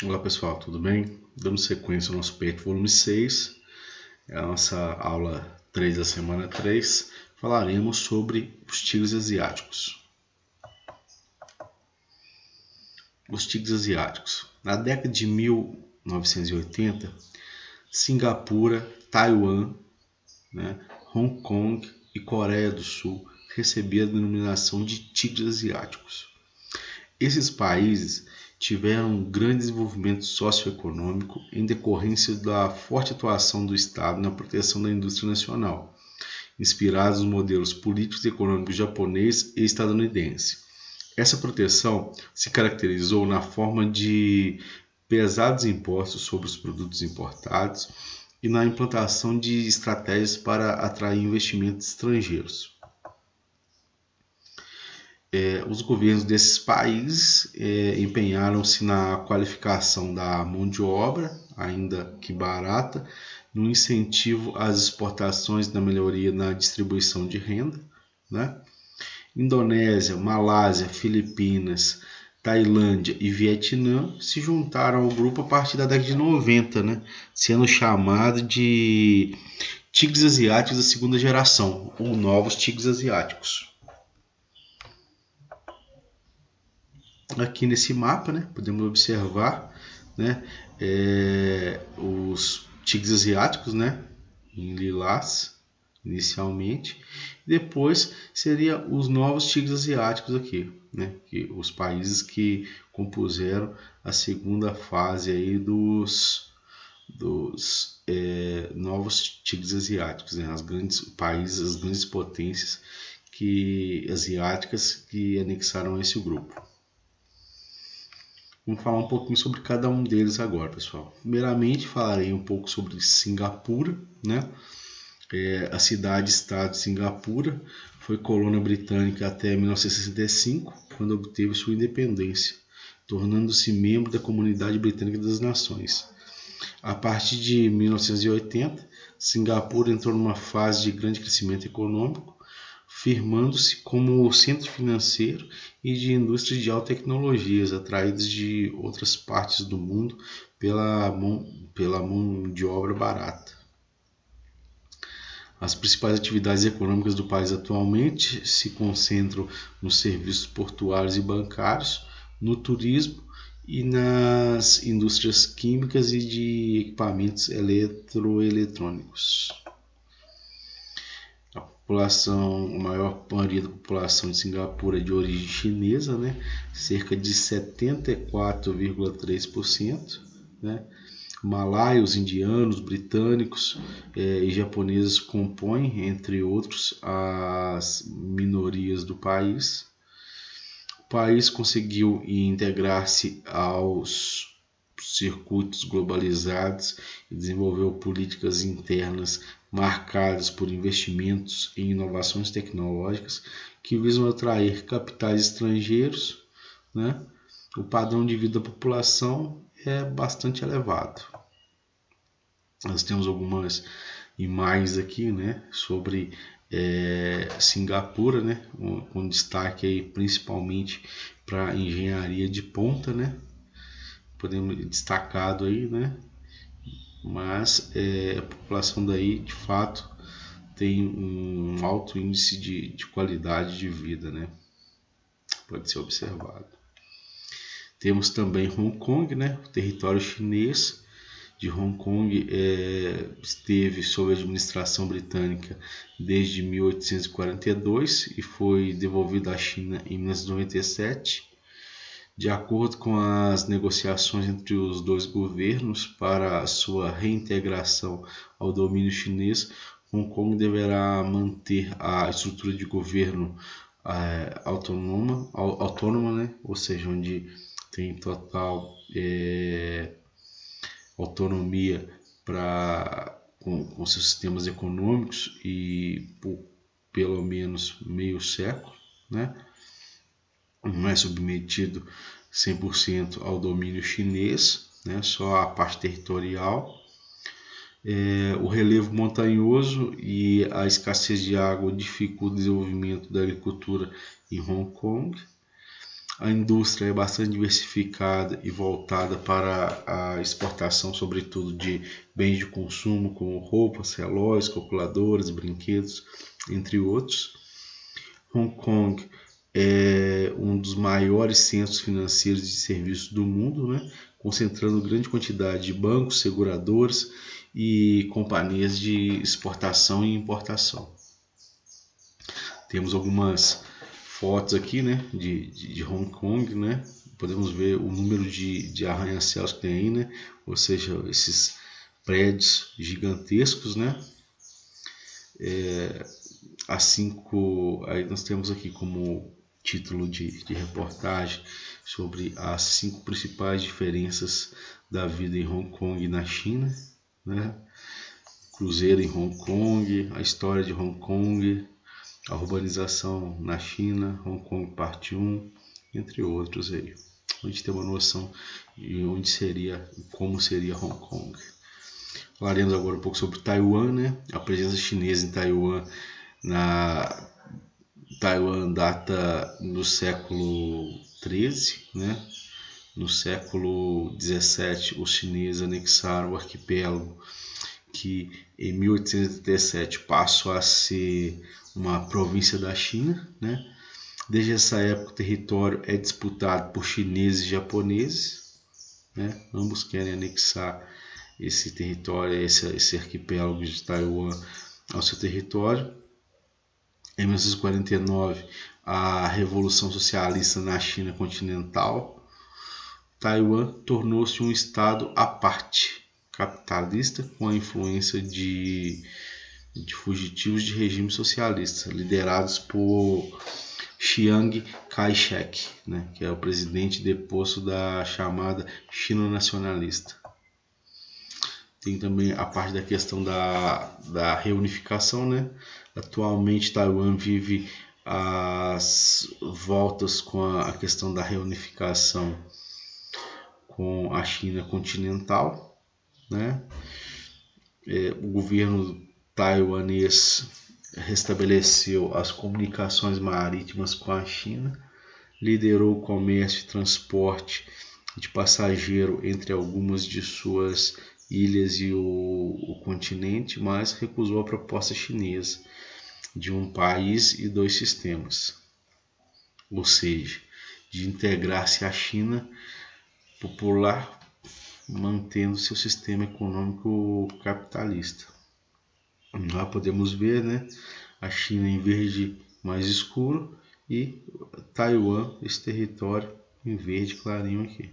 Olá pessoal, tudo bem? Dando sequência ao nosso peito volume 6, é a nossa aula 3 da semana 3, falaremos sobre os tigres asiáticos. Os tigres asiáticos. Na década de 1980, Singapura, Taiwan, Hong Kong e Coreia do Sul recebiam a denominação de tigres asiáticos. Esses países tiveram um grande desenvolvimento socioeconômico em decorrência da forte atuação do Estado na proteção da indústria nacional, inspirados nos modelos políticos e econômicos japonês e estadunidense. Essa proteção se caracterizou na forma de pesados impostos sobre os produtos importados e na implantação de estratégias para atrair investimentos estrangeiros. Os governos desses países empenharam-se na qualificação da mão de obra, ainda que barata, no incentivo às exportações e na melhoria na distribuição de renda. Indonésia, Malásia, Filipinas, Tailândia e Vietnã se juntaram ao grupo a partir da década de 90, sendo chamado de tigres asiáticos da segunda geração, ou novos tigres asiáticos. Aqui nesse mapa, podemos observar os tigres asiáticos, em lilás inicialmente, depois seria os novos tigres asiáticos aqui, que os países que compuseram a segunda fase aí dos novos tigres asiáticos, as grandes países, as grandes potências asiáticas que anexaram esse grupo. Vamos falar um pouquinho sobre cada um deles agora, pessoal. Primeiramente, falarei um pouco sobre Singapura, a cidade-estado de Singapura foi colônia britânica até 1965, quando obteve sua independência, tornando-se membro da Comunidade Britânica das Nações. A partir de 1980, Singapura entrou numa fase de grande crescimento econômico, firmando-se como centro financeiro e de indústrias de alta tecnologias atraídas de outras partes do mundo pela mão de obra barata. As principais atividades econômicas do país atualmente se concentram nos serviços portuários e bancários, no turismo e nas indústrias químicas e de equipamentos eletroeletrônicos. A maior maioria da população de Singapura é de origem chinesa, cerca de 74,3%. Malaios, indianos, britânicos e japoneses compõem, entre outros, as minorias do país. O país conseguiu integrar-se aos circuitos globalizados e desenvolveu políticas internas marcadas por investimentos em inovações tecnológicas que visam atrair capitais estrangeiros. O padrão de vida da população é bastante elevado. Nós temos algumas imagens aqui, sobre Singapura, com destaque aí principalmente para a engenharia de ponta, podemos destacado aí, mas a população daí de fato tem um alto índice de qualidade de vida, pode ser observado. Temos também Hong Kong, o território chinês de Hong Kong esteve sob a administração britânica desde 1842 e foi devolvido à China em 1997. De acordo com as negociações entre os dois governos para sua reintegração ao domínio chinês, Hong Kong deverá manter a estrutura de governo autônoma, ou seja, onde tem total autonomia com seus sistemas econômicos e por pelo menos meio século, não é submetido 100% ao domínio chinês, só a parte territorial. O relevo montanhoso e a escassez de água dificultam o desenvolvimento da agricultura em Hong Kong. A indústria é bastante diversificada e voltada para a exportação, sobretudo de bens de consumo, como roupas, relógios, calculadoras, brinquedos, entre outros. Hong Kong é um dos maiores centros financeiros de serviços do mundo, né? Concentrando grande quantidade de bancos, seguradoras e companhias de exportação e importação. Temos algumas fotos aqui, né, de Hong Kong, né? Podemos ver o número de arranha-céus que tem aí, né? Ou seja, esses prédios gigantescos, né? Aí nós temos aqui como título de reportagem sobre as 5 principais diferenças da vida em Hong Kong e na China, né? Cruzeiro em Hong Kong, a história de Hong Kong, a urbanização na China, Hong Kong parte 1, entre outros aí. A gente tem uma noção de onde seria e como seria Hong Kong. Falaremos agora um pouco sobre Taiwan, né? A presença chinesa em Taiwan data no século XIII, né? No século XVII, os chineses anexaram o arquipélago, que em 1837 passou a ser uma província da China, né? Desde essa época o território é disputado por chineses e japoneses, né? Ambos querem anexar esse território, esse arquipélago de Taiwan ao seu território. Em 1949, a Revolução Socialista na China continental, Taiwan tornou-se um estado à parte, capitalista, com a influência de fugitivos de regimes socialistas, liderados por Chiang Kai-shek, né, que é o presidente deposto da chamada China nacionalista. Tem também a parte da questão da reunificação, né? Atualmente, Taiwan vive as voltas com a questão da reunificação com a China continental, né? O governo taiwanês restabeleceu as comunicações marítimas com a China, liderou o comércio e transporte de passageiro entre algumas de suas ilhas e o continente, mas recusou a proposta chinesa de um país e 2 sistemas, ou seja, de integrar-se à China popular, mantendo seu sistema econômico capitalista. Lá podemos ver, né, a China em verde mais escuro e Taiwan, esse território em verde clarinho aqui.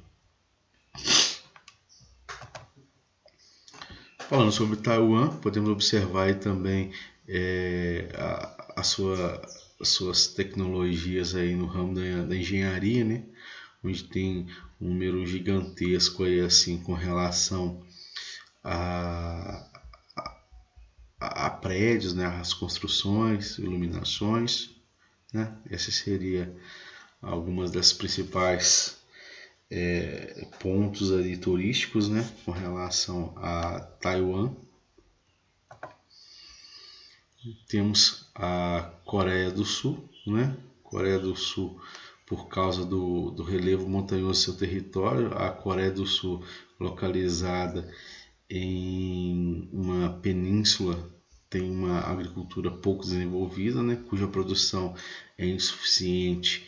Falando sobre Taiwan, podemos observar aí também as suas tecnologias aí no ramo da engenharia, né? Onde tem um número gigantesco aí, assim, com relação a prédios, né? As construções, iluminações, né? Essas seriam algumas das principais pontos ali turísticos, né, com relação a Taiwan. Temos a Coreia do Sul, né? Coreia do Sul, por causa do relevo montanhoso do seu território, a Coreia do Sul, localizada em uma península, tem uma agricultura pouco desenvolvida, né, cuja produção é insuficiente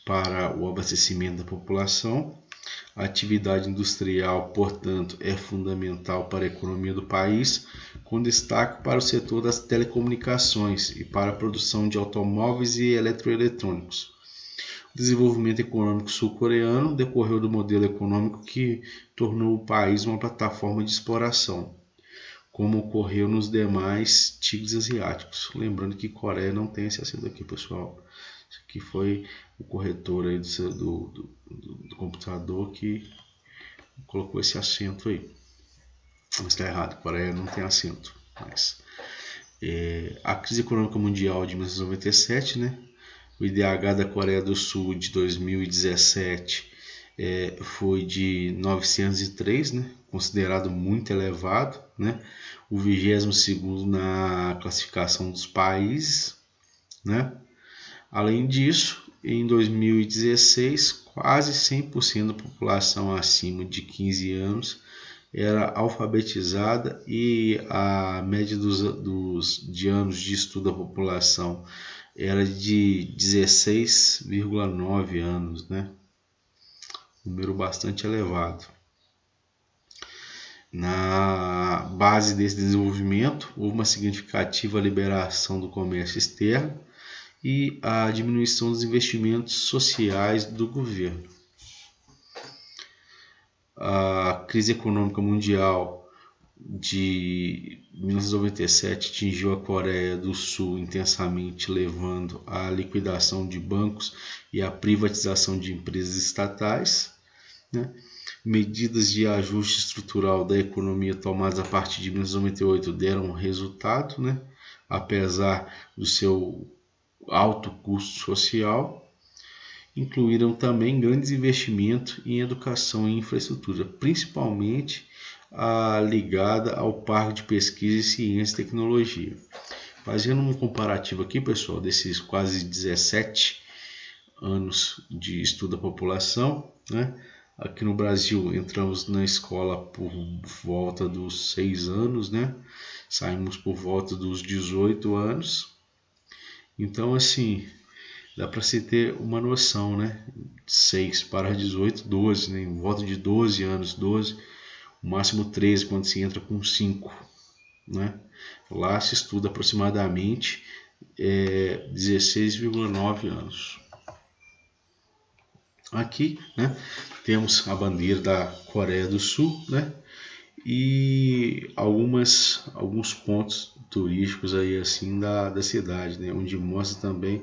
para o abastecimento da população. A atividade industrial, portanto, é fundamental para a economia do país, com destaque para o setor das telecomunicações e para a produção de automóveis e eletroeletrônicos. O desenvolvimento econômico sul-coreano decorreu do modelo econômico que tornou o país uma plataforma de exploração, como ocorreu nos demais tigres asiáticos. Lembrando que Coreia não tem esse acento aqui, pessoal. Isso aqui foi o corretor aí do computador que colocou esse acento aí. Mas está errado, Coreia não tem acento. Mas, a crise econômica mundial de 1997, né? O IDH da Coreia do Sul de 2017 foi de 903, né? Considerado muito elevado, né? O 22º na classificação dos países, né? Além disso, em 2016, quase 100% da população acima de 15 anos era alfabetizada e a média de anos de estudo da população era de 16,9 anos, né? Número bastante elevado. Na base desse desenvolvimento, houve uma significativa liberação do comércio externo e a diminuição dos investimentos sociais do governo. A crise econômica mundial de 1997 atingiu a Coreia do Sul intensamente, levando à liquidação de bancos e à privatização de empresas estatais, né? Medidas de ajuste estrutural da economia tomadas a partir de 1998 deram resultado, né? Apesar do seu alto custo social. Incluíram também grandes investimentos em educação e infraestrutura, principalmente ligada ao Parque de Pesquisa, Ciência e Tecnologia. Fazendo um comparativo aqui, pessoal, desses quase 17 anos de estudo da população, né? Aqui no Brasil entramos na escola por volta dos 6 anos, né? Saímos por volta dos 18 anos. Então, assim, dá para se ter uma noção, né? 6 para 18, 12, né? Em volta de 12 anos, 12, o máximo 13 quando se entra com 5, né? Lá se estuda aproximadamente 16,9 anos. Aqui, né, temos a bandeira da Coreia do Sul, né, e alguns pontos turísticos aí assim da cidade, né, onde mostra também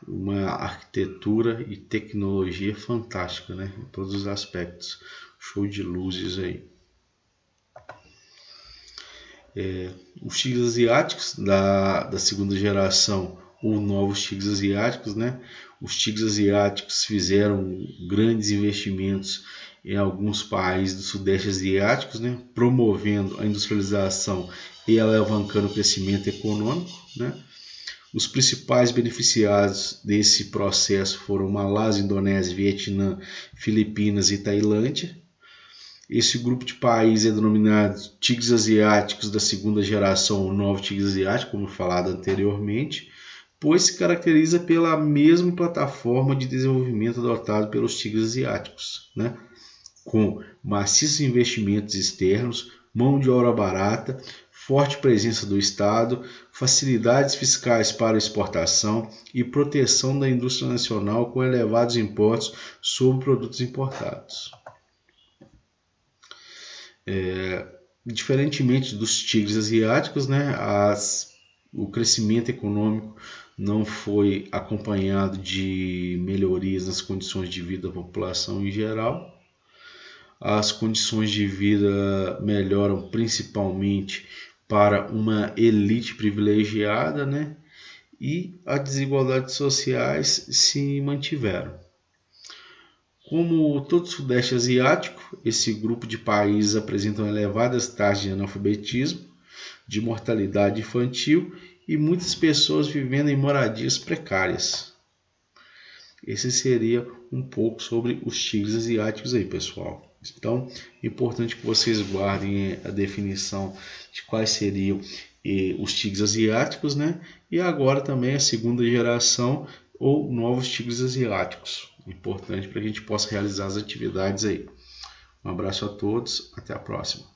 uma arquitetura e tecnologia fantástica, né, em todos os aspectos. Show de luzes aí. Os tigres asiáticos da segunda geração, ou novos tigres asiáticos, né? Os tigres asiáticos fizeram grandes investimentos em alguns países do Sudeste Asiático, né? Promovendo a industrialização e alavancando o crescimento econômico, né? Os principais beneficiados desse processo foram Malásia, Indonésia, Vietnã, Filipinas e Tailândia. Esse grupo de países é denominado tigres asiáticos da segunda geração, ou novo tigre asiático, como falado anteriormente, pois se caracteriza pela mesma plataforma de desenvolvimento adotada pelos tigres asiáticos, né? Com maciços investimentos externos, mão de obra barata, forte presença do Estado, facilidades fiscais para exportação e proteção da indústria nacional com elevados impostos sobre produtos importados. Diferentemente dos tigres asiáticos, né, o crescimento econômico não foi acompanhado de melhorias nas condições de vida da população em geral. As condições de vida melhoram principalmente para uma elite privilegiada, né, e as desigualdades sociais se mantiveram. Como todo o Sudeste Asiático, esse grupo de países apresentam elevadas taxas de analfabetismo, de mortalidade infantil e muitas pessoas vivendo em moradias precárias. Esse seria um pouco sobre os tigres asiáticos aí, pessoal. Então, é importante que vocês guardem a definição de quais seriam os tigres asiáticos, né? E agora também a segunda geração ou novos tigres asiáticos. Importante para que a gente possa realizar as atividades aí. Um abraço a todos, até a próxima.